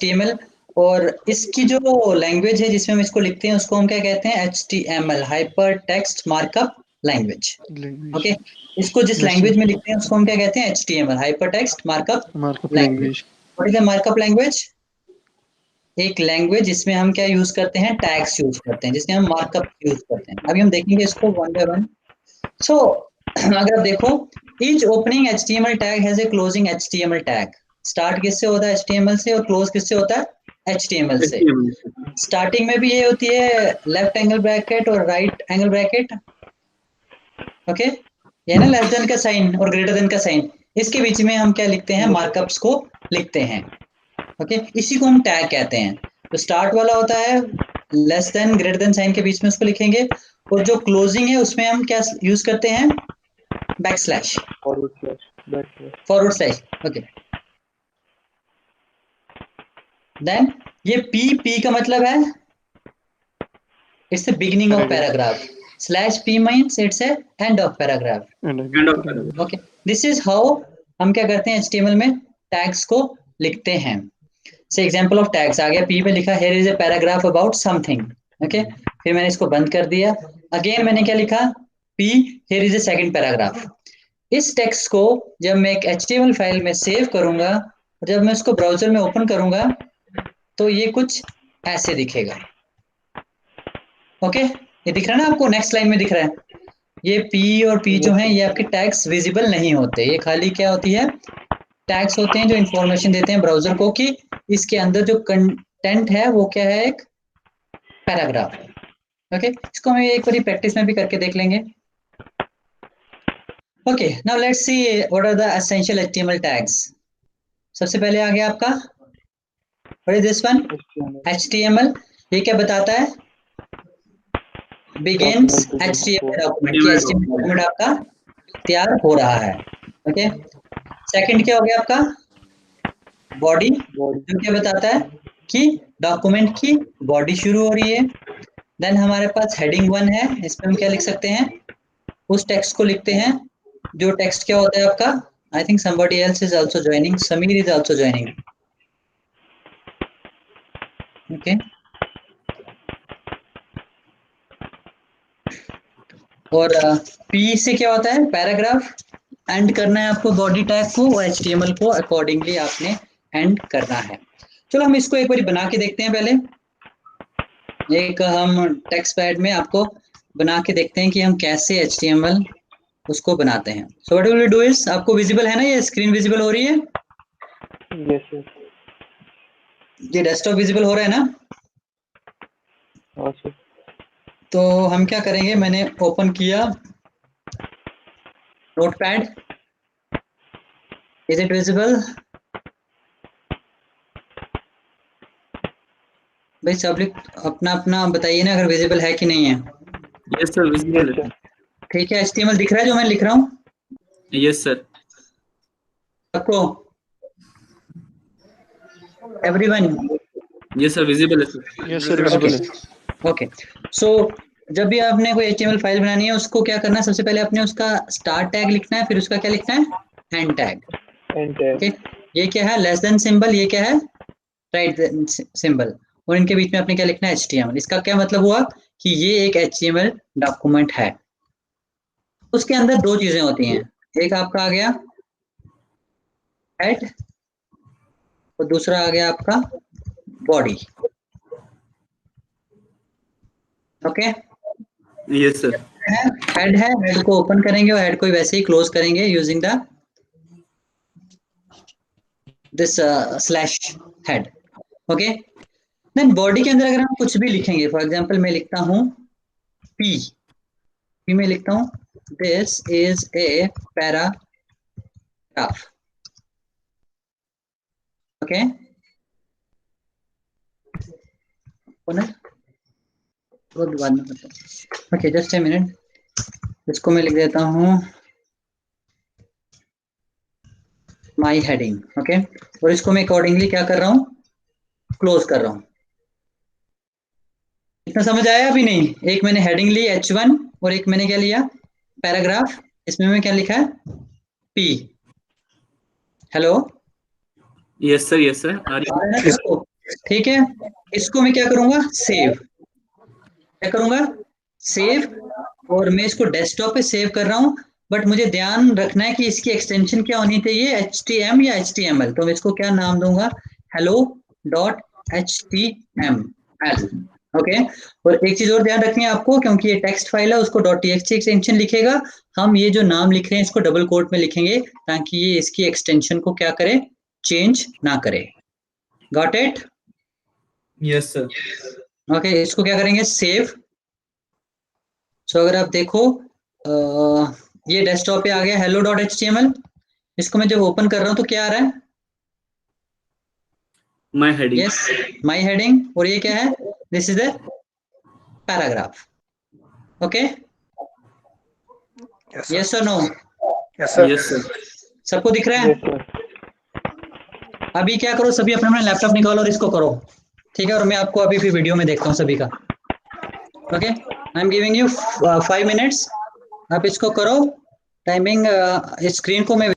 HTML, और इसकी जो लैंग्वेज है जिसमें हम इसको लिखते हैं उसको हम क्या कहते हैं, HTML, hyper text markup language. Okay, इसको जिस लैंग्वेज में लिखते हैं उसको हम क्या कहते हैं, HTML, hyper text markup language. What is the markup language? एक लैंग्वेज जिसमें हम क्या यूज करते हैं, टैग्स यूज करते हैं, जिसमें हम मार्कअप यूज करते हैं। अभी हम देखेंगे इसको वन बाय वन। सो अगर आप देखो, each opening HTML tag has a closing HTML tag. Start किससे होता है, HTML से, और क्लोज किससे होता है, HTML से। स्टार्टिंग में भी ये होती है लेफ्ट एंगल ब्रैकेट और राइट एंगल ब्रैकेट। ओके, ये ना लेस देन का साइन और ग्रेटर देन का साइन, इसके बीच में हम क्या लिखते हैं, मार्कअप्स को लिखते हैं। ओके, इसी को हम टैग कहते हैं। तो स्टार्ट वाला होता है less than greater than sign के बीच में उसको लिखेंगे, और जो क्लोजिंग है उसमें हम क्या यूज करते हैं, backslash, forward slash. Okay, then ये पी का मतलब है it's the beginning of paragraph, slash P means it's a end of paragraph. Okay, this is how हम क्या करते हैं, HTML में टैग्स को लिखते हैं। से एग्जांपल ऑफ टैग्स आ गया, पी पे लिखा here is a paragraph about something. Okay, फिर मैंने इसको बंद कर दिया। अगेन मैंने क्या लिखा, P here is a second paragraph. इस टेक्स्ट को जब मैं एक HTML फाइल में सेव करूंगा, जब मैं उसको ब्राउजर में ओपन करूंगा तो ये कुछ ऐसे दिखेगा। ओके, ये दिख रहा है ना आपको, नेक्स्ट लाइन में दिख रहा है। ये पी और पी जो है ये आपके टैग्स विजिबल नहीं होते, ये खाली क्या होती है, टैग्स होते हैं जो इंफॉर्मेशन देते हैं ब्राउजर को कि इसके अंदर जो कंटेंट है वो क्या है, एक पैराग्राफ है। ओके, इसको हम एक बार प्रैक्टिस में भी करके देख लेंगे। Okay, now let's see what are the essential HTML tags. सबसे पहले आ गया आपका, what is this one, HTML। ये क्या बताता है, बिगिंस HTML डॉक्यूमेंट, कि HTML डॉक्यूमेंट आपका तैयार हो रहा है। ओके, सेकंड क्या हो गया आपका, बॉडी, जो क्या बताता है कि डॉक्यूमेंट की बॉडी शुरू हो रही है। देन हमारे पास हेडिंग 1 है, इसमें हम क्या लिख सकते हैं, उस टेक्स्ट को लिखते हैं जो टेक्स्ट क्या होता है आपका, I think somebody else is also joining, Sameer is also joining। Okay, और पी से क्या होता है, पैराग्राफ। एंड करना है आपको बॉडी टैग को और HTML को अकॉर्डिंगली आपने एंड करना है। चलो हम इसको एक बार बना के देखते हैं। पहले एक हम टेक्स्ट पैड में आपको बना के देखते हैं कि हम कैसे HTML उसको बनाते हैं। So what will we do is, आपको विजिबल है ना, ये स्क्रीन विजिबल हो रही है, यस सर, ये डेस्कटॉप विजिबल हो रहा है ना। हाँ सर। तो हम क्या करेंगे, मैंने ओपन किया नोटपैड, इज इट विजिबल, भाई सब लोग अपना अपना बताइए ना अगर विजिबल है कि नहीं है। यस सर, विजिबल है। ठीक है, HTML दिख रहा है जो मैं लिख रहा हूँ, यस सर। आपको, एवरीवन? यस सर, विजिबल है सर। यस सर, विजिबल है। ओके, सो जब भी आपने कोई HTML फाइल बनानी है उसको क्या करना है, सबसे पहले आपने उसका स्टार्ट टैग लिखना है, फिर उसका क्या लिखना है, एंड टैग। ओके, ये क्या है, लेस देन सिंबल, ये क्या है, राइट सिंबल, और इनके बीच में आपने क्या लिखना है, HTML। इसका क्या मतलब हुआ कि ये एक HTML डॉक्यूमेंट है। उसके अंदर दो चीजें होती हैं, एक आपका आ गया हेड और दूसरा आ गया आपका body. Okay, yes sir. Head है, हेड को ओपन करेंगे और हेड को वैसे ही क्लोज करेंगे using the this slash head. Okay, then body के अंदर अगर हम कुछ भी लिखेंगे, फॉर एग्जांपल मैं लिखता हूं पी, पी में लिखता हूं this is a paragraph. Okay, okay, just a minute, इसको मैं लिख देता हूं माई हेडिंग। ओके, और इसको मैं अकॉर्डिंगली क्या कर रहा हूं, क्लोज कर रहा हूं। इतना समझ आया अभी नहीं? एक मैंने हेडिंग ली H1 और एक मैंने क्या लिया, पैराग्राफ, इसमें मैं क्या लिखा है, P. Hello, yes sir, yes sir. आ रहा है ना इसको? ठीक है, इसको मैं क्या करूंगा, सेव, क्या करूंगा, सेव, और मैं इसको डेस्कटॉप पे सेव कर रहा हूं। बट मुझे ध्यान रखना है कि इसकी एक्सटेंशन क्या होनी चाहिए, HTM या HTML। तो मैं इसको क्या नाम दूंगा, hello डॉट HTML। ओके, और एक चीज और ध्यान रखनी है आपको, क्योंकि ये टेक्स्ट फाइल है, उसको डॉट टीएक्सटी एक्सटेंशन लिखेगा। हम ये जो नाम लिख रहे हैं इसको डबल कोट में लिखेंगे, ताकि ये इसकी एक्सटेंशन को क्या करे, चेंज ना करे। Got it? Yes sir. Okay, इसको क्या करेंगे, सेव। सो अगर आप देखो, ये डेस्कटॉप पे आ गया hello डॉट HTML। इसको मैं जब ओपन कर रहा हूं तो क्या आ रहा है, my heading. Yes, my heading. और ये क्या है, this is the paragraph. Okay, Yes, sir. Yes और no, Yes, sir. Yes sir. सबको दिख रहा है? Yes, sir. अभी क्या करो, सभी अपना अपना लैपटॉप निकालो और इसको करो, ठीक है? और मैं आपको अभी फिर वीडियो में देखता हूँ सभी का। Okay, I am giving you 5 minutes, आप इसको करो। टाइमिंग स्क्रीन को मैं,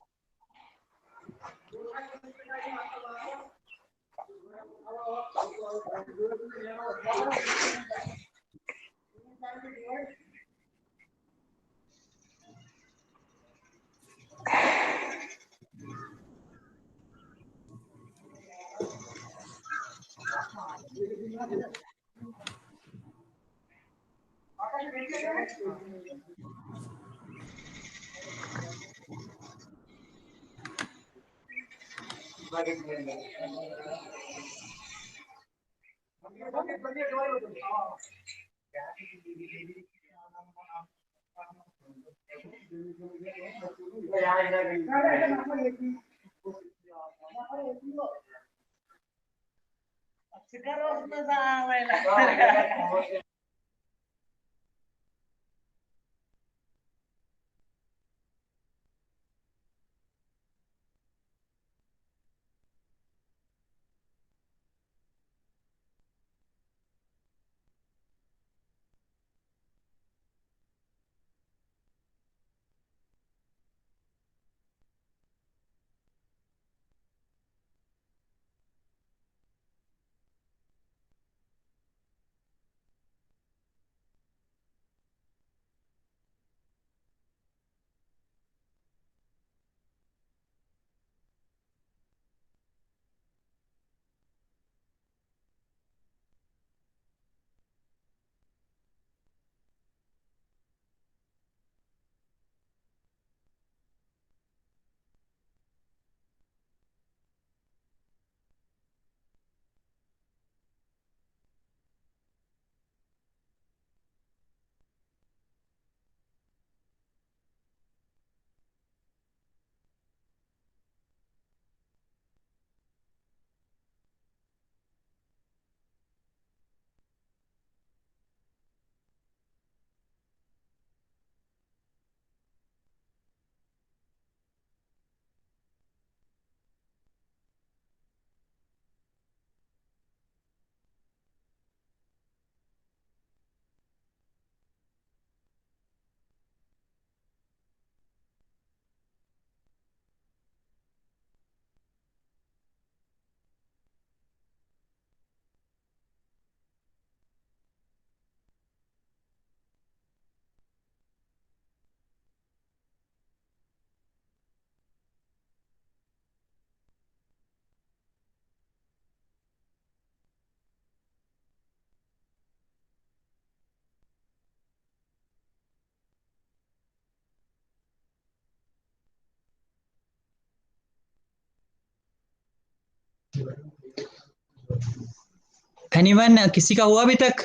एनीवन, किसी का हुआ अभी तक?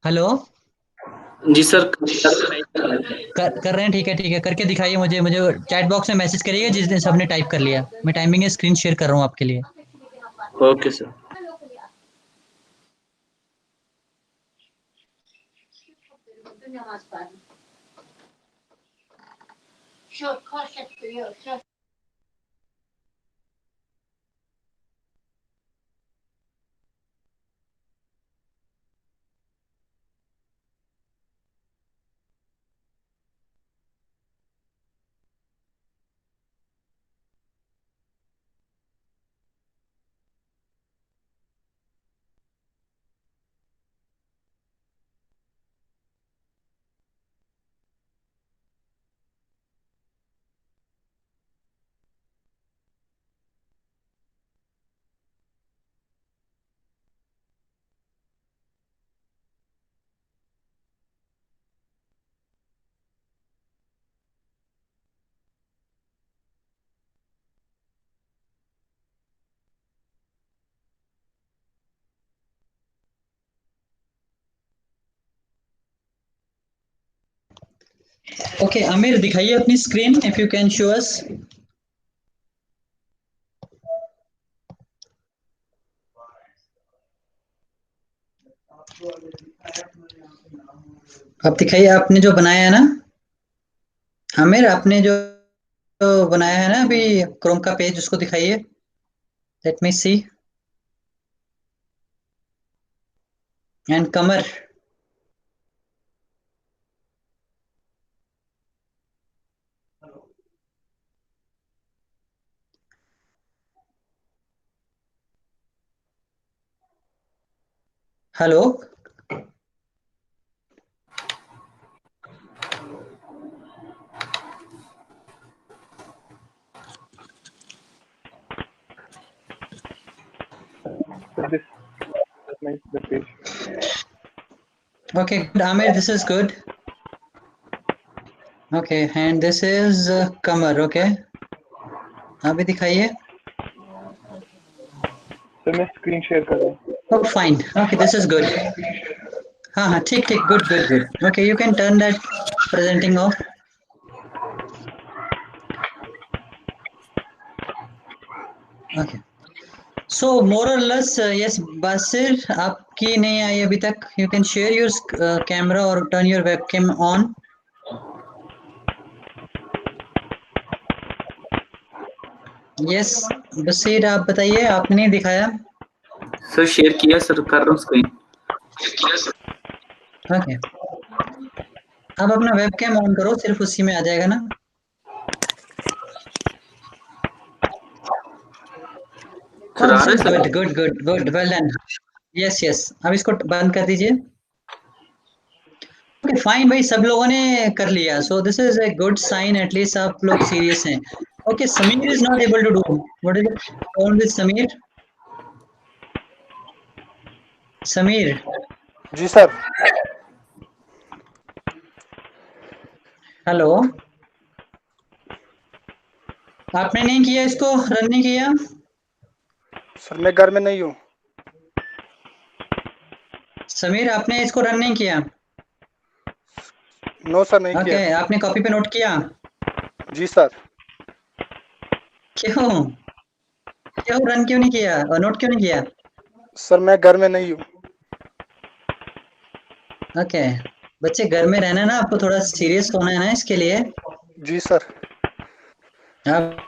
हेलो, जी सर। कर रहे हैं, ठीक है ठीक है, करके दिखाइए मुझे, मुझे चैट बॉक्स में मैसेज करिएगा जिसने सबने टाइप कर लिया। मैं टाइमिंग स्क्रीन शेयर कर रहा हूँ आपके लिए। Okay sir. ओके आमिर, दिखाइए अपनी screen, if you can show us. अब दिखाइए, आपने जो बनाया है ना आमिर, आपने जो बनाया है ना अभी क्रोम का पेज, उसको दिखाइए। Let me see. एंड कमर। Hello. So this is the page. Okay, good. Amir, this is good. Okay, and this is Kamar. Okay, अभी दिखाइए। सर मैं स्क्रीन शेयर कर रहा हूँ। Oh, fine. Okay, this is good. हाँ हाँ, ठीक ठीक, good good good. Okay, you can turn that presenting off. Okay. So more or less, yes, Basir, आपकी नहीं आई अभी तक. You can share your camera or turn your webcam on. Yes, बसीर आप बताइए, आपने नहीं दिखाया। सर शेयर किया सर, कर रहा हूँ स्क्रीन। ओके, अब अपना वेबकैम ऑन करो, सिर्फ उसी में आ जाएगा ना। सर आ रहे good sir? Good good good, well done. Yes yes, अब इसको बंद कर दीजिए। ओके फाइन भाई, सब लोगों ने कर लिया, so this is a good sign, at least आप लोग सीरियस हैं। Okay, Sameer is not able to do, what is problem with Sameer? Sameer, जी सर। हेलो, आपने नहीं किया, इसको रन नहीं किया? सर मैं घर में नहीं हूँ। समीर, आपने इसको रन नहीं किया? नो सर, नहीं ओके, किया। आपने कॉपी पे नोट किया? जी सर। क्यों क्यों रन क्यों नहीं किया और नोट क्यों नहीं किया? सर मैं घर में नहीं हूँ। ओके, बच्चे घर में रहना ना, आपको थोड़ा सीरियस होना है ना इसके लिए। जी सर। आप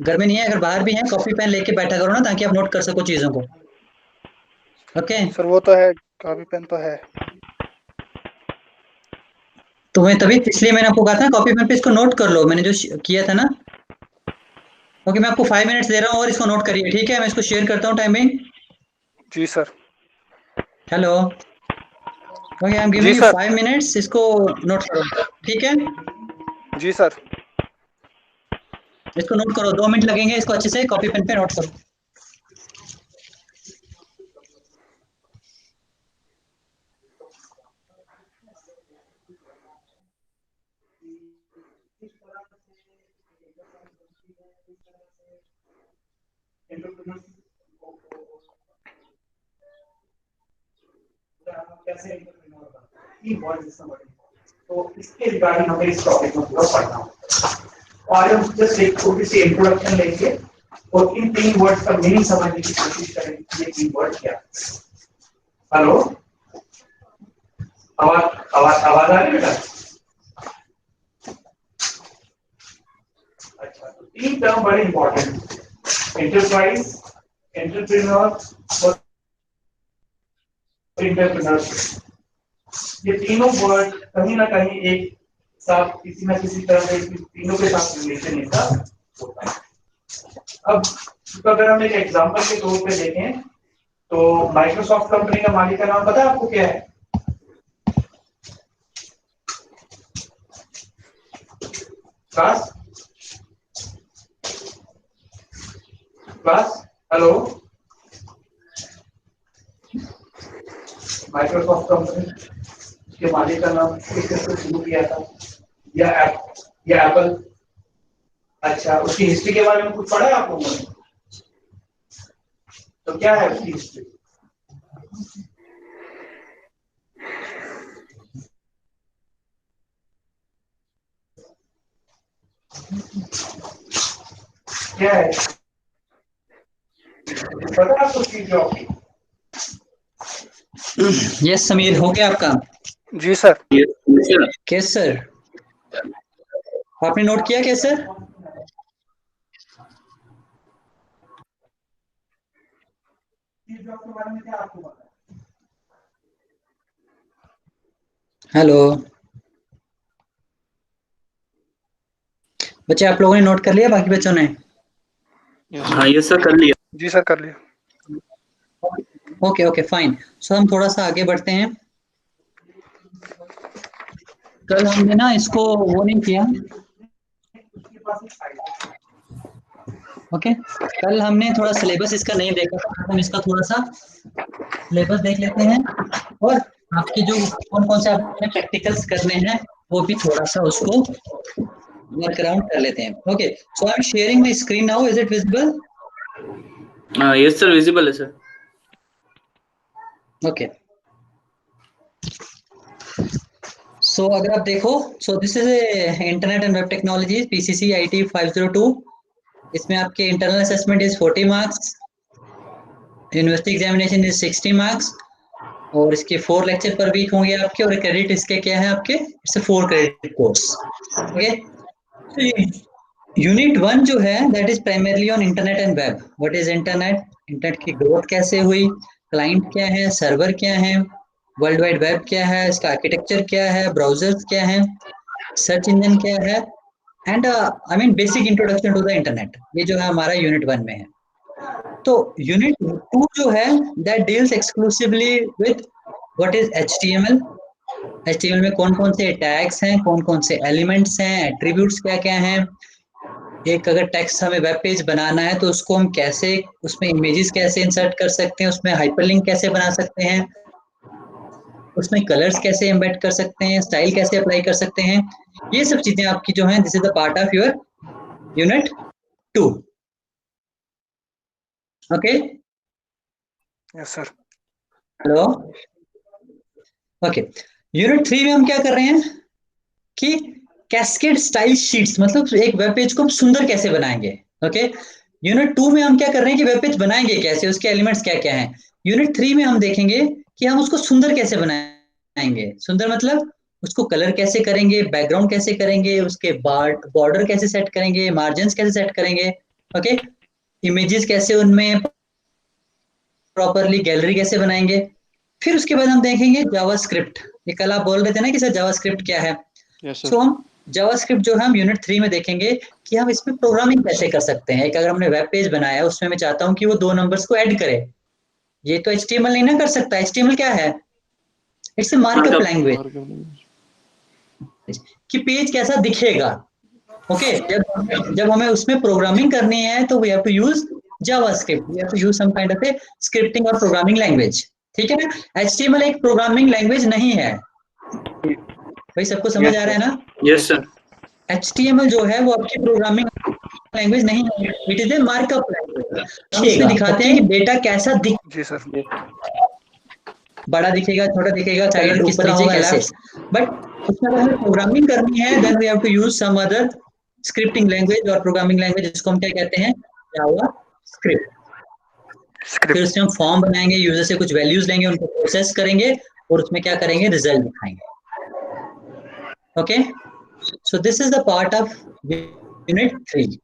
घर में नहीं है, अगर बाहर भी हैं, कॉपी पेन लेके बैठा करो ना, ताकि आप नोट कर सको चीजों को। ओके, सर वो तो है, कॉपी पेन तो है। तो मैं तभी, इसलिए मैंने आपको कहा था कॉपी पेन पे इसको नोट कर लो, मैंने जो किया था ना। ओके, मैं आपको 5 मिनट्स दे रहा हूँ और इसको नोट करिए, ठीक है? मैं इसको शेयर करता हूँ टाइमिंग। जी sir. Hello, okay, I am जी गिविंग यू सर। 5 मिनट्स, इसको नोट करो, ठीक है? जी सर। इसको नोट करो, 2 मिनट लगेंगे इसको अच्छे से कॉपी पेन पे नोट करो। कैसे तो इसके रिगार्डिंग हमें इस टॉपिक में पूरा पढ़ना होगा। तो आज हम जस्ट एक छोटी सी इंट्रोडक्शन लेंगे और इन 3 वर्ड्स का मीनिंग समझने की कोशिश करेंगे। ये 3 वर्ड क्या? हेलो, आवाज आवाज आवाज आ रही है बेटा? अच्छा, तो 3 टर्म बड़े इंपॉर्टेंट: एंटरप्राइज, एंटरप्रेन्योर और एंटरप्रेन्योरशिप। ये तीनों वर्ड कहीं ना कहीं एक साथ, किसी ना किसी तरह से तीनों के साथ रिलेशन इनका होता है। अब अगर हम एक एग्जांपल के तौर पे देखें, तो माइक्रोसॉफ्ट कंपनी का मालिक का नाम पता है आपको क्या है? Class class, hello, Microsoft company के मालिक का नाम किसने शुरू किया था? या एप्पल? अच्छा, उसकी हिस्ट्री के बारे में कुछ पढ़ा है आप लोगों ने? तो क्या है उसकी हिस्ट्री? क्या है पता आपको की जॉब? यस समीर, हो गया आपका? जी सर। कैस सर, आपने नोट किया क्या सर? हेलो बच्चे, आप लोगों ने नोट कर लिया, बाकी बच्चों ने? हाँ ये सर कर लिया। जी सर कर लिया। Okay okay fine. सो हम थोड़ा सा आगे बढ़ते हैं। कल हमने ना इसको वो नहीं किया। ओके, कल हमने थोड़ा सिलेबस इसका नहीं देखा था, हम इसका थोड़ा सा सिलेबस देख लेते हैं और आपके जो कौन कौन से आपने प्रैक्टिकल्स करने हैं वो भी थोड़ा सा उसको वर्क अराउंड कर लेते हैं। Okay, so I am sharing my screen now, is it visible? Yes sir visible है सर। ओके, सो अगर आप देखो, सो this is A internet and web technologies PCC IT 502। इसमें आपके internal assessment is 40 marks, university examination is 60 marks, और इसके 4 lecture पर week होंगे आपके, और क्रेडिट इसके क्या है आपके, it's 4 credit course. Okay, unit 1 जो है that is primarily on internet and web. What is internet? Internet की ग्रोथ कैसे हुई, क्लाइंट क्या है, सर्वर क्या है, वर्ल्ड वाइड वेब क्या है, इसका आर्किटेक्चर क्या है, ब्राउजर्स क्या है, सर्च इंजन क्या है, and I mean basic introduction to the internet. ये जो है हमारा यूनिट 1 में है। तो यूनिट 2 जो है that deals exclusively with what is HTML। HTML में कौन कौन से टैग्स हैं, कौन कौन से एलिमेंट्स हैं, एट्रीब्यूट्स क्या क्या हैं। एक अगर टेक्स्ट हमें वेब पेज बनाना है तो उसको हम कैसे, उसमें इमेजेस कैसे इंसर्ट कर सकते हैं, उसमें हाइपरलिंक कैसे बना सकते हैं, उसमें कलर्स कैसे एम्बेड कर सकते हैं, स्टाइल कैसे अप्लाई कर सकते हैं। ये सब चीजें आपकी जो हैं, this is the part of your unit 2। Okay, yes sir. Hello, okay. Unit 3 में हम क्या कर रहे हैं कि कैस्केड स्टाइल शीट्स, मतलब एक वेब पेज को हम सुंदर कैसे बनाएंगे। ओके, यूनिट 2 में हम क्या कर रहे हैं कि वेब पेज बनाएंगे कैसे, उसके एलिमेंट्स क्या क्या हैं। यूनिट 3 में हम देखेंगे कि हम उसको सुंदर कैसे बनाएंगे। सुंदर मतलब उसको कलर कैसे करेंगे, बैकग्राउंड कैसे करेंगे, उसके बॉर्डर कैसे सेट करेंगे, मार्जिन कैसे सेट करेंगे। ओके, इमेजेस कैसे उनमें प्रॉपरली गैलरी कैसे बनाएंगे। फिर उसके बाद हम देखेंगे जावास्क्रिप्ट। ये कल आप बोल रहे थे ना कि सर जावास्क्रिप्ट क्या है। सो हम जावास्क्रिप्ट जो है हम यूनिट 3 में देखेंगे कि हम इसमें प्रोग्रामिंग कैसे कर सकते हैं। एक अगर हमने वेब पेज बनाया, उसमें मैं चाहता हूं कि वो 2 नंबर्स को ऐड करे, ये तो HTML नहीं ना कर सकता। HTML क्या है? इट्स ए मार्कअप लैंग्वेज कि पेज कैसा दिखेगा। ओके, जब हमें उसमें प्रोग्रामिंग करनी है तो we have to use JavaScript, we have to use some kind of a scripting और प्रोग्रामिंग लैंग्वेज। ठीक है ना? HTML एक प्रोग्रामिंग लैंग्वेज नहीं है। भाई सबको समझ आ रहा है ना? Yes sir. HTML जो है वो आपकी प्रोग्रामिंग लैंग्वेज नहीं है, it is a markup language. हम इसमें दिखाते हैं कि डेटा कैसा दिख, जी सर। बड़ा दिखेगा, छोटा दिखेगा, कलर किस तरह होगा, लेफ्ट। बट उसमें अगर हमें प्रोग्रामिंग करनी है then we have to use some other scripting language और प्रोग्रामिंग लैंग्वेज, जिसको हम क्या कहते हैं, जावा स्क्रिप्ट। फिर उसमें हम फॉर्म बनाएंगे, यूजर से कुछ वैल्यूज लेंगे, उनको प्रोसेस करेंगे और उसमें क्या करेंगे, रिजल्ट दिखाएंगे। Okay, so this is the part of unit 3।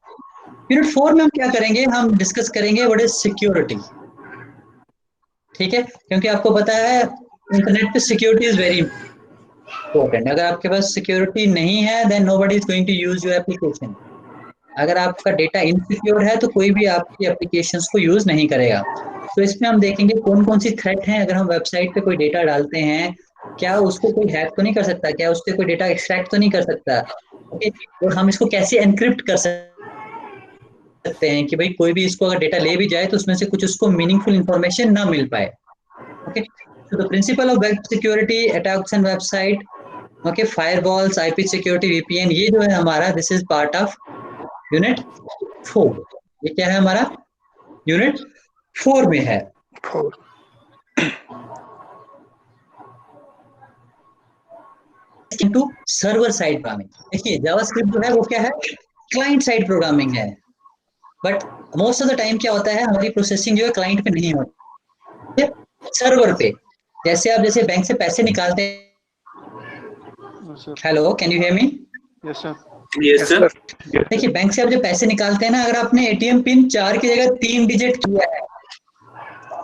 Unit 4 में हम क्या करेंगे, हम डिस्कस करेंगे व्हाट इज सिक्योरिटी। ठीक है, क्योंकि आपको पता है इंटरनेट पे सिक्योरिटी इज वेरी इंपॉर्टेंट। अगर आपके पास सिक्योरिटी नहीं है then nobody is going to use your application. अगर आपका डेटा इनसिक्योर है तो कोई भी आपकी एप्लीकेशंस को यूज नहीं करेगा। तो इसमें हम देखेंगे कौन कौन सी थ्रेट हैं। अगर हम वेबसाइट पे कोई डेटा डालते हैं, क्या उसको कोई हैक तो नहीं कर सकता, क्या उससे कोई डेटा एक्सट्रैक्ट तो नहीं कर सकता। ओके, और हम इसको कैसे एनक्रिप्ट कर सकते हैं कि भाई कोई भी इसको अगर डेटा ले भी जाए तो उसमें से कुछ उसको मीनिंगफुल इंफॉर्मेशन ना मिल पाए। Okay, so the principle of web security attacks on website, okay, firewalls, IP security, VPN, ये जो है हमारा, this is part of unit 4। ये क्या है हमारा, यूनिट 4 में है। 4। To server side programming. देखिए जावास्क्रिप्ट जो है वो क्या है, क्लाइंट साइड प्रोग्रामिंग है, but most of the time क्या होता है, हमारी प्रोसेसिंग जो है क्लाइंट पे नहीं होती है, सर्वर पे। जैसे आप जैसे बैंक से पैसे निकालते हैं, hello can you hear me? Yes sir. Yes sir. देखिए बैंक से आप जब पैसे निकालते हैं ना, अगर आपने एटीएम पिन 4 की जगह 3 डिजिट किया है,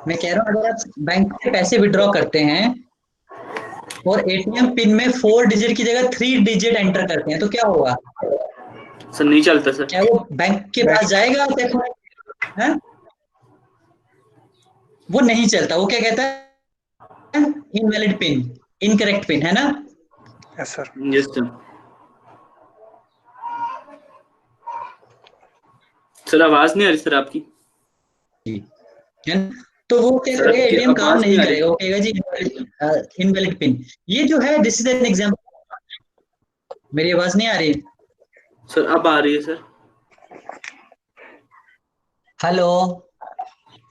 मैं कह रहा हूँ अगर आप बैंक से पैसे विड्रॉ करते हैं और एटीएम पिन में 4 डिजिट की जगह 3 डिजिट एंटर करते हैं, तो क्या होगा? सर नहीं चलता सर। क्या वो बैंक के पास जाएगा? देखो है? वो नहीं चलता, वो क्या कहता है? इनवैलिड पिन, इनकरेक्ट पिन, है ना? Yes sir. Yes sir. Sir आवाज नहीं आ रही सर आपकी। है ना? तो वो क्या सर करेगा, आपकी एटीएम काम आवाज नहीं नहीं आ रही। करेगा, वो कहेगा जी इनवैलिड पिन। ये जो है, दिस इज एन एग्जांपल। मेरी आवाज नहीं आ रही? सर अब आ रही है सर। हेलो।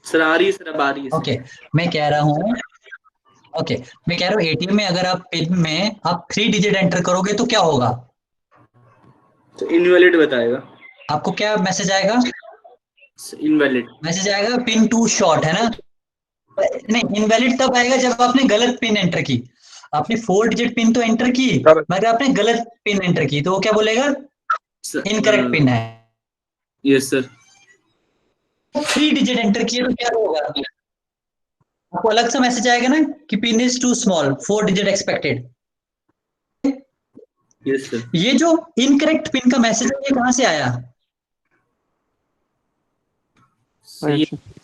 सर आ रही है सर, अब आ रही है सर। ओके मैं कह रहा हूँ, ओके मैं कह रहा हूँ एटीएम में अगर आप पिन में आप 3 डिजिट एंटर करोगे तो क्या होगा? तो इनवैलिड बताएगा। आपको क्या मैसेज आएगा? इनवैलिड। मैसेज आएगा पिन टू शॉर्ट, है ना? नहीं, इनवैलिड तब आएगा जब आपने गलत पिन एंटर की। आपने 4 डिजिट पिन तो एंटर की, मगर आपने गलत पिन एंटर की, तो वो क्या बोलेगा? इनकरेक्ट पिन है। Yes sir. 3 डिजिट एंटर किए तो क्या होगा? आपको अलग सा मैसेज आएगा ना कि PIN is too small, 4 digit expected. Yes sir. ये जो इनकरेक्ट पिन का मैसेज है, ये कहां से आया?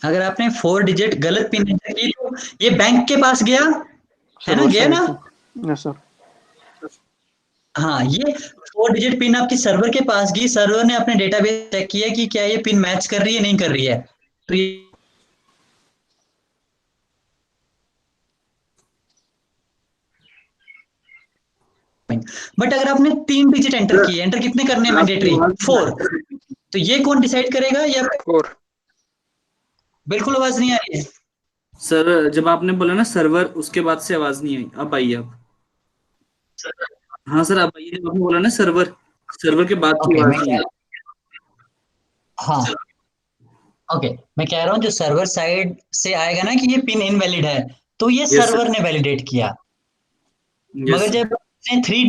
अगर आपने 4 डिजिट गलत पिन एंटर की तो ये बैंक के पास गया, है ना? गया ना? Yes sir. हाँ, ये 4 डिजिट पिन आपकी सर्वर के पास गई, सर्वर ने अपने डेटाबेस चेक किया कि क्या ये पिन मैच कर रही है, नहीं कर रही है, तो ये बट अगर आपने 3 डिजिट एंटर किए, एंटर कितने करने हैं मैंडेटरी? 4, तो ये कौन डिसाइड करेगा? या 4। बिल्कुल आवाज नहीं आ रही है? सर जब आपने बोला ना सर्वर, उसके बाद से आवाज नहीं आई, अब आई अब। हाँ सर अब आई, जब आपने बोला ना सर्वर, सर्वर के बाद की ओके आवाज मैं नहीं आई। हाँ ओके मैं कह रहा हूँ जो सर्वर साइड से आएगा ना कि ये पिन इनवैलिड है, तो ये यस सर्वर सर। ने वैलिडेट किया। यस मगर सर। जब आपने 3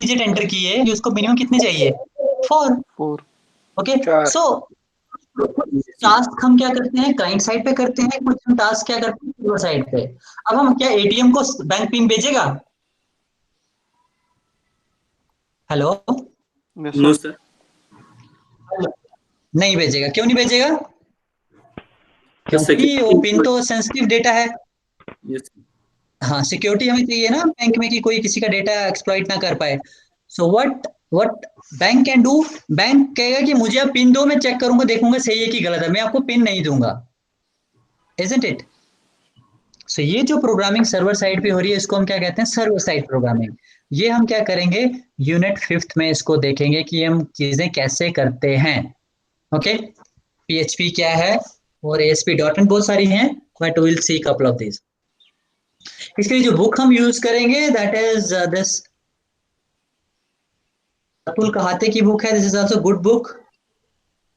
डिजिट एंटर किए, उसको मिनिमम कितने चाहिए? 4। 4। ओके 4। सो टास्क हम क्या करते हैं, क्लाइंट साइड पे करते हैं, कुछ हम टास्क क्या करते हैं सर्वर साइड पे। अब हम क्या एटीएम को बैंक पिन भेजेगा? Hello, no sir. नहीं भेजेगा। क्यों नहीं भेजेगा? सर क्योंकि वो पिन तो सेंसिटिव डेटा है। यस। हाँ, सिक्योरिटी हमें चाहिए ना बैंक में कि कोई किसी का डेटा एक्सप्लॉइट ना कर पाए। So what what bank can do, bank कहेगा कि मुझे आप पिन दो, मैं चेक करूंगा, देखूंगा सही है कि गलत है, मैं आपको पिन नहीं दूंगा। Isn't it? सो ये जो प्रोग्रामिंग सर्वर साइड पे हो रही है, इसको हम क्या कहते हैं? Server side programming. ये हम क्या करेंगे, यूनिट 5th में इसको देखेंगे कि हम चीजें कैसे करते हैं। ओके, पीएचपी क्या है और ASP.NET बहुत सारी हैं, but will see couple of this. इसके लिए जो बुक हम यूज करेंगे that is this Atul Kahate की बुक है, this is also good book.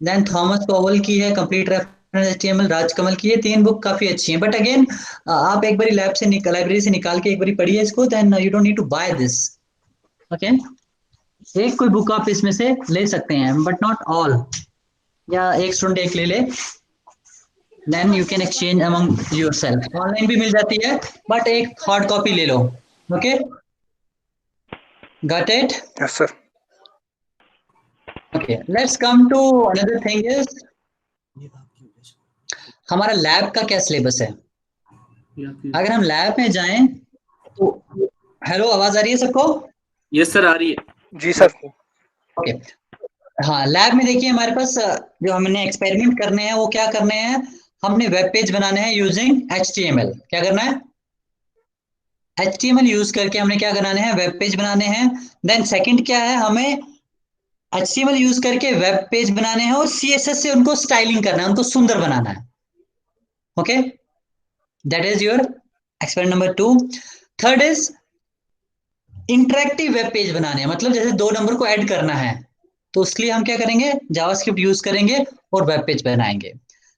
Then Thomas Powell की है कंप्लीट रेफरेंस HTML, राजकमल की है। 3 बुक काफी अच्छी हैं, बट अगेन आप एक बारी लैब से लाइब्रेरी से निकाल के एक बारी पढ़िए इसको, then you don't need to buy this. Okay, एक कोई बुक आप इसमें से ले सकते हैं, बट नॉट ऑल, या एक स्टूडेंट एक ले ले, then you can exchange among yourself. Online भी मिल जाती है, बट एक हार्ड कॉपी ले लो। Okay, got it? Yes sir. Okay, let's come to another thing is हमारा लैब का क्या सिलेबस है। अगर हम लैब में जाएं तो, हेलो आवाज आ रही है सबको? यस सर आ रही है। जी सर। ओके, हाँ लैब में देखिए हमारे पास जो हमने एक्सपेरिमेंट करने हैं वो क्या करने हैं, हमने वेब पेज बनाने हैं यूजिंग HTML। क्या करना है? HTML यूज करके हमने क्या बनाने हैं, वेब पेज बनाने हैं। देन सेकंड क्या है, हमें HTML यूज करके वेब पेज बनाने हैं और CSS से उनको स्टाइलिंग करना है, उनको सुंदर बनाना है। Okay, that is your experiment number 2। Third is interactive web page बनाने हैं, मतलब जैसे 2 नंबर को ऐड करना है, तो उसके लिए हम क्या करेंगे, जावास्क्रिप्ट यूज करेंगे और वेब पेज बनाएंगे।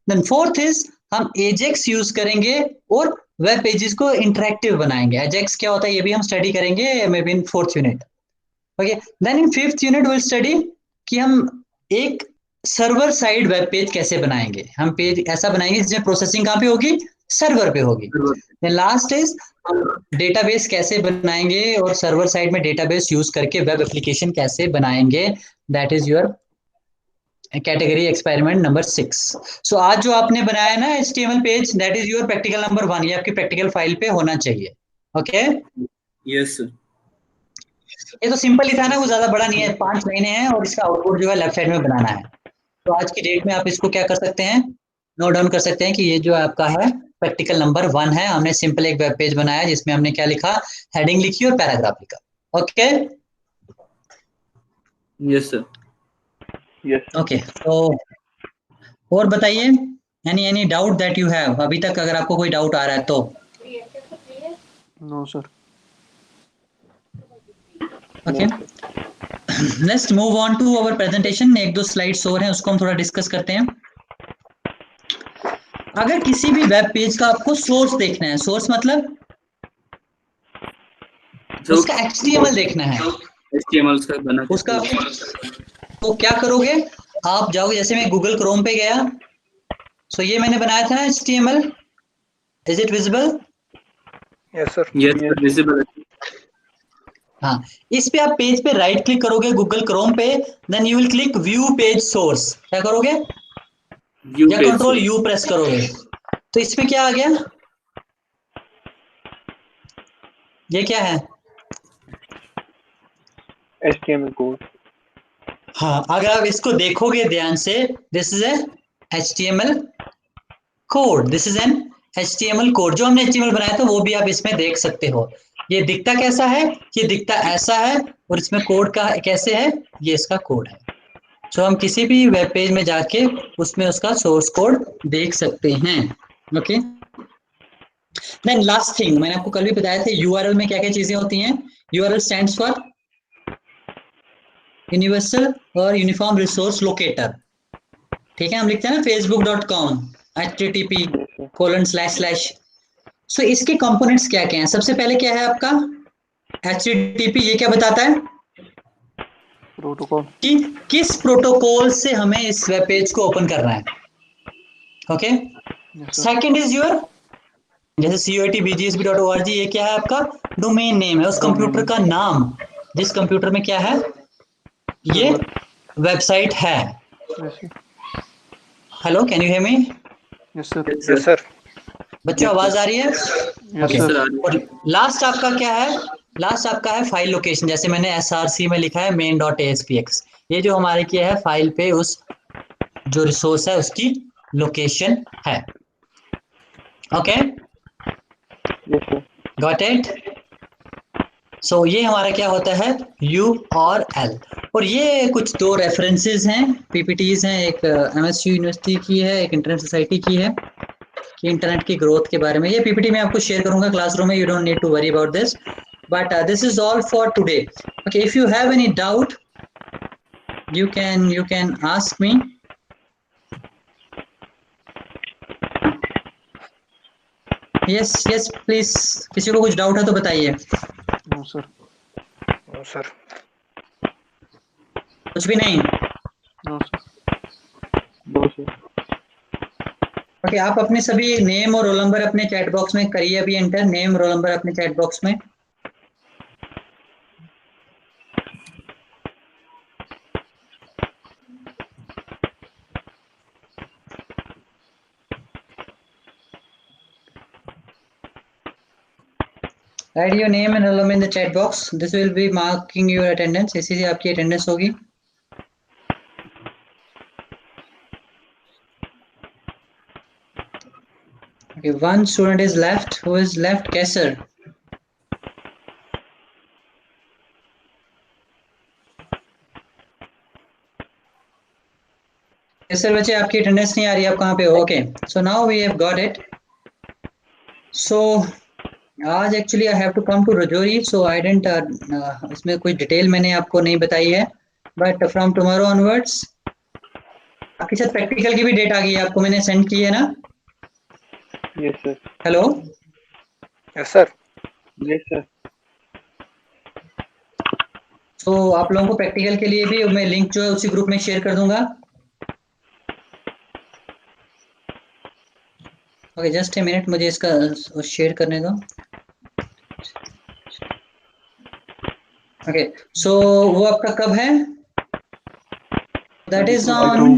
देन फोर्थ इज हम एजेक्स यूज करेंगे और वेब पेजेस को इंटरेक्टिव बनाएंगे। एजेक्स क्या होता है ये भी हम स्टडी करेंगे maybe in 4th unit. Okay, then in 5th unit will study कि हम एक सर्वर साइड वेब पेज कैसे बनाएंगे। हम पेज ऐसा बनाएंगे जिसमें प्रोसेसिंग कहाँ पे होगी, सर्वर पे होगी। देन लास्ट इज हम डेटाबेस कैसे बनाएंगे और सर्वर साइड में डेटाबेस यूज करके वेब एप्लीकेशन कैसे बनाएंगे। That is your category experiment number 6। सो आज जो आपने बनाया ना HTML page, that is your practical number 1, ये आपकी प्रैक्टिकल फाइल पे होना चाहिए। Okay, yes sir. ये तो सिंपल ही था ना, वो ज्यादा बड़ा नहीं है, 5 महीने हैं और इसका आउटपुट जो है लेफ्ट साइड में बनाना है। तो आज की डेट में आप इसको क्या कर सकते हैं, नोट डाउन कर सकते हैं कि ये जो आपका है प्रैक्टिकल नंबर 1 है। हमने सिंपल एक वेब पेज बनाया जिसमें हमने क्या लिखा, हेडिंग लिखी और पैराग्राफ लिखा। Okay yes sir. Yes okay, तो और बताइए, any doubt that you have अभी तक, अगर आपको कोई डाउट आ रहा है तो। No sir. Okay, let's move on to our presentation. 1-2 slides और हैं, उसको हम थोड़ा डिस्कस करते हैं। अगर किसी भी वेब पेज का आपको सोर्स देखना है, सोर्स मतलब उसका HTML देखना है, HTML उसका बना उसका तो क्या करोगे, आप जाओगे, जैसे मैं गूगल क्रोम पे गया, सो ये मैंने बनाया था HTML, is it visible? Yes sir. Yes sir, visible. हाँ, इस पे आप पेज पे राइट क्लिक करोगे गूगल क्रोम पे, then you will click view page source. क्या करोगे, व्यू या पेज कंट्रोल यू प्रेस करोगे, तो इसमें क्या आ गया, ये क्या है, HTML कोड। हाँ अगर आप इसको देखोगे ध्यान से, this is A HTML code, this is an HTML code. जो हमने HTML बनाया था वो भी आप इसमें देख सकते हो। ये दिखता कैसा है, ये दिखता ऐसा है, और इसमें कोड का कैसे है, ये इसका कोड है। सो हम किसी भी वेब पेज में जाके उसमें उसका सोर्स कोड देख सकते हैं। ओके, देन लास्ट थिंग, मैंने आपको कल भी बताया था URL में क्या क्या चीजें होती हैं। URL स्टैंड्स फॉर यूनिवर्सल और यूनिफॉर्म रिसोर्स लोकेटर। ठीक है, हम लिखते हैं ना facebook.com http:// सो इसके कंपोनेंट्स क्या क्या हैं। सबसे पहले क्या है आपका HTTP, ये क्या बताता है प्रोटोकॉल। कि किस प्रोटोकॉल से हमें इस वेब पेज को ओपन करना है। Okay, yes sir. Second is your, जैसे COET/BGSB.org, ये क्या है आपका डोमेन नेम है, उस कंप्यूटर का नाम जिस कंप्यूटर में क्या है ये वेबसाइट है। Yes hello, can you hear me? Sir. Yes sir. बच्चों आवाज आ रही है? Yes okay, sir. और लास्ट आपका क्या है, लास्ट आपका है फाइल लोकेशन। जैसे मैंने SRC में लिखा है main.aspx, ये जो हमारे क्या है फाइल पे उस जो रिसोर्स है उसकी लोकेशन है। Okay, yes sir. Got it? So ये हमारा क्या होता है URL। और ये कुछ 2 रेफरेंसेस हैं, PPTs हैं, एक MSU यूनिवर्सिटी की है, एक इंटरनेट सोसाइटी की है, कि इंटरनेट की ग्रोथ के बारे में। ये PPT मैं आपको शेयर करूंगा क्लासरूम में, you don't need to worry about this, but this is all for today. Okay, if you have any doubt you can ask me. yes please, किसी को कुछ डाउट है तो बताइए। No sir. No sir. कुछ भी नहीं? No sir. No sir. Okay, आप अपने सभी नेम और रोल नंबर अपने चैट बॉक्स में करिए अभी एंटर, नेम रोल नंबर अपने चैट बॉक्स में। Write your name and roll number in the chat box. This will be marking your attendance. इसी से आपकी अटेंडेंस होगी। Okay, one student is left. Who is left? Kesser. Kesser बच्चे आपकी attendance नहीं आ रही, आप कहाँ पे हो? Okay, so now we have got it. So आज actually I have to come to Rajouri, so I didn't, इसमें कोई डिटेल मैंने आपको नहीं बताई है, बट फ्रॉम टुमारो ऑनवर्ड्स आपके साथ प्रैक्टिकल की भी डेट आ गई है, आपको मैंने सेंड की है ना? Yes sir. Hello, yes sir. Yes sir. तो आप लोगों को प्रैक्टिकल के लिए भी मैं लिंक जो है उसी ग्रुप में शेयर कर दूंगा। ओके, जस्ट ए मिनट, मुझे इसका शेयर करने दो। ओके, सो वो आपका कब है? That is on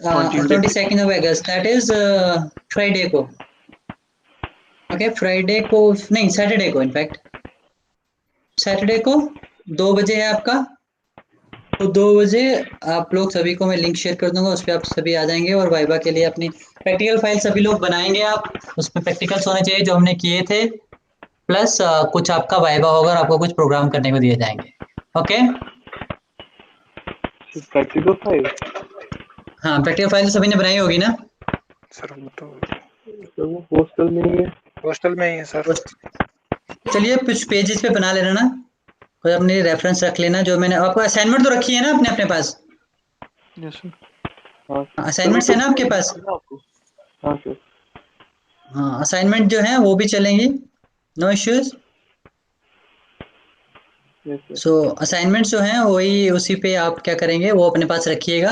22nd of August, that is Friday को। ओके, फ्राइडे को नहीं, सैटरडे को, इनफैक्ट सैटरडे को 2 बजे है आपका। तो 2 बजे आप लोग सभी को मैं लिंक शेयर कर दूंगा, उस पर आप सभी आ जाएंगे और वाइवा के लिए अपनी प्रैक्टिकल फाइल सभी लोग बनाएंगे। आप उसमें प्रैक्टिकल्स होने चाहिए जो हमने किए थे, प्लस कुछ आपका वाइवा होगा और आपको कुछ प्रोग्राम करने को दिए जाएंगे। Okay, practical file? हाँ, प्रैक्टिकल फाइल सभी ने बनाई होगी ना? सर वो तो वो हॉस्टल में ही है। हॉस्टल में ही है सर। चलिए कुछ पेजेस पे बना लेना ना, कोई अपनी रेफरेंस रख लेना। जो मैंने आपको असाइनमेंट तो रखी है ना अपने अपने पास? Yes sir. हाँ असाइनमेंट्स है ना आपके पास? हाँ सर। हाँ, असाइनमेंट जो है वो भी चलेंगी, no issues. Yes sir. So assignments जो हैं वही उसी पे आप क्या करेंगे वो अपने पास रखिएगा,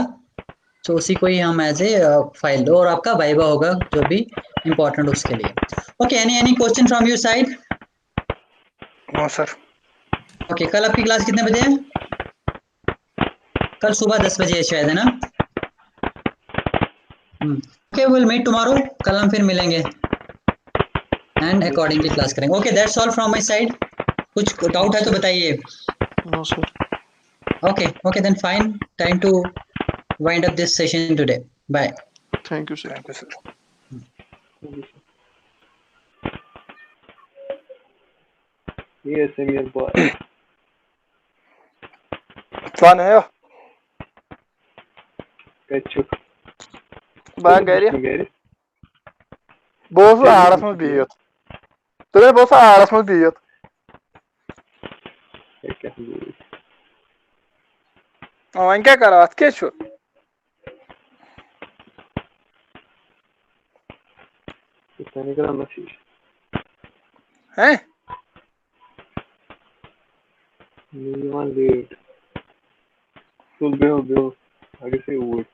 तो उसी को ही हम एज ए फाइल दो, और आपका वाइवा होगा जो भी इम्पोर्टेंट उसके लिए। Okay, any question from your side? No sir. Okay, कल आपकी क्लास कितने बजे है? कल सुबह 10 बजे है शायद, है ना? ओके, विल मीट टुमारो, कल हम फिर मिलेंगे एंड अकॉर्डिंगली क्लास करेंगे। Okay, that's all from my side. कुछ डाउट है तो बताइए। No sir. Okay, then fine. Time to wind up this session today. Bye. Thank you sir. Thank you sir. Yes, I'm your boy. Tuan है Ketchup. bana gari Gary. bozu aaras mı büyüyor? Dur bozu aaras mı büyüyor? Ama क्या करा के छु कितने ग्राम मछली हैं? Minimum weight. Full bill. I guess it would.